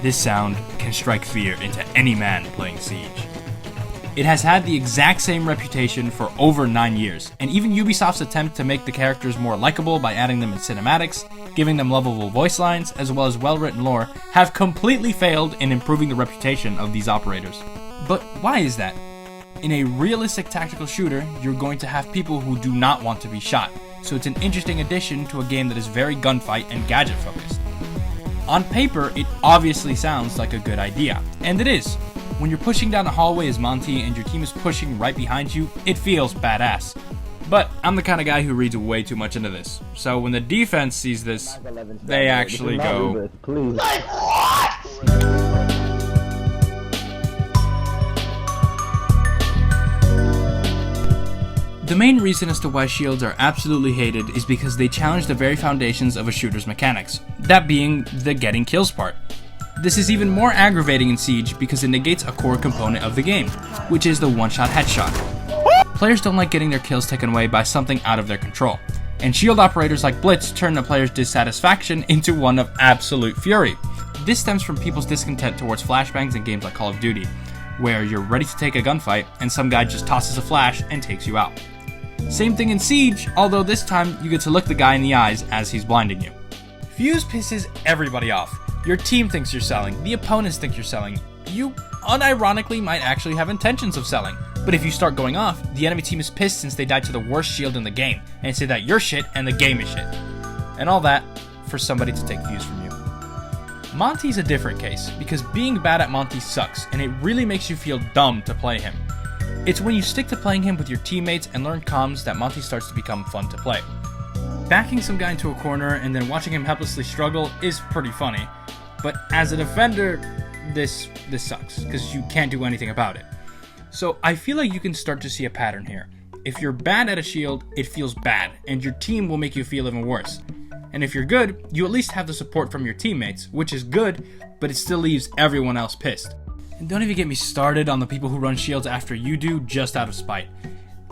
This sound can strike fear into any man playing Siege. It has had the exact same reputation for over 9 years, and even Ubisoft's attempt to make the characters more likable by adding them in cinematics, giving them lovable voice lines, as well as well-written lore, have completely failed in improving the reputation of these operators. But why is that? In a realistic tactical shooter, you're going to have people who do not want to be shot, so it's an interesting addition to a game that is very gunfight and gadget focused. On paper, it obviously sounds like a good idea, and it is. When you're pushing down the hallway as Monty and your team is pushing right behind you, it feels badass. But I'm the kind of guy who reads way too much into this, so when the defense sees this, they actually go, "Like what?" The main reason as to why shields are absolutely hated is because they challenge the very foundations of a shooter's mechanics, that being the getting kills part. This is even more aggravating in Siege because it negates a core component of the game, which is the one-shot headshot. Players don't like getting their kills taken away by something out of their control, and shield operators like Blitz turn a player's dissatisfaction into one of absolute fury. This stems from people's discontent towards flashbangs in games like Call of Duty, where you're ready to take a gunfight and some guy just tosses a flash and takes you out. Same thing in Siege, although this time you get to look the guy in the eyes as he's blinding you. Fuse pisses everybody off. Your team thinks you're selling, the opponents think you're selling, you unironically might actually have intentions of selling. But if you start going off, the enemy team is pissed since they died to the worst shield in the game, and say that you're shit and the game is shit. And all that for somebody to take Fuse from you. Monty's a different case, because being bad at Monty sucks, and it really makes you feel dumb to play him. It's when you stick to playing him with your teammates and learn comms that Monty starts to become fun to play. Backing some guy into a corner and then watching him helplessly struggle is pretty funny, but as a defender, this sucks, because you can't do anything about it. So I feel like you can start to see a pattern here. If you're bad at a shield, it feels bad, and your team will make you feel even worse. And if you're good, you at least have the support from your teammates, which is good, but it still leaves everyone else pissed. And don't even get me started on the people who run shields after you do just out of spite.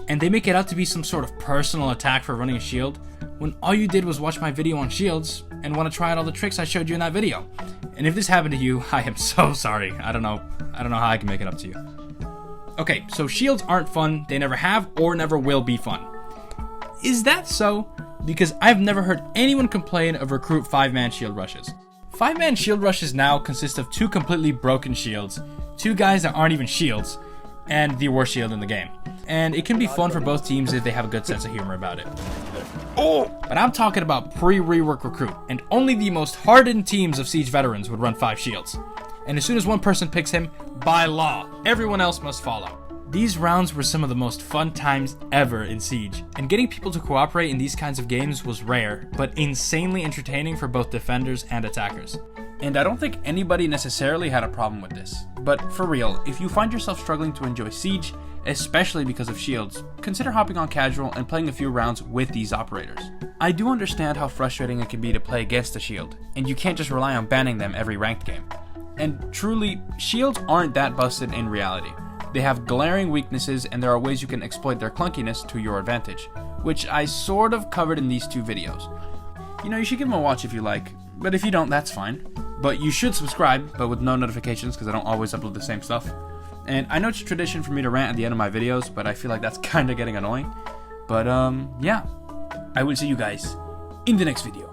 And they make it out to be some sort of personal attack for running a shield, when all you did was watch my video on shields and want to try out all the tricks I showed you in that video. And if this happened to you, I am so sorry. I don't know how I can make it up to you. Okay, so shields aren't fun, they never have or never will be fun. Is that so? Because I've never heard anyone complain of recruit 5-man shield rushes. 5-man shield rushes now consist of 2 completely broken shields, 2 guys that aren't even shields, and the worst shield in the game. And it can be fun for both teams if they have a good sense of humor about it. But I'm talking about pre-rework recruit, and only the most hardened teams of Siege veterans would run 5 shields. And as soon as one person picks him, by law, everyone else must follow. These rounds were some of the most fun times ever in Siege, and getting people to cooperate in these kinds of games was rare, but insanely entertaining for both defenders and attackers. And I don't think anybody necessarily had a problem with this. But for real, if you find yourself struggling to enjoy Siege, especially because of shields, consider hopping on casual and playing a few rounds with these operators. I do understand how frustrating it can be to play against a shield, and you can't just rely on banning them every ranked game. And truly, shields aren't that busted in reality. They have glaring weaknesses, and there are ways you can exploit their clunkiness to your advantage, which I sort of covered in these 2 videos. You know, you should give them a watch if you like, but if you don't, that's fine. But you should subscribe, but with no notifications, because I don't always upload the same stuff. And I know it's a tradition for me to rant at the end of my videos, but I feel like that's kind of getting annoying. But yeah, I will see you guys in the next video.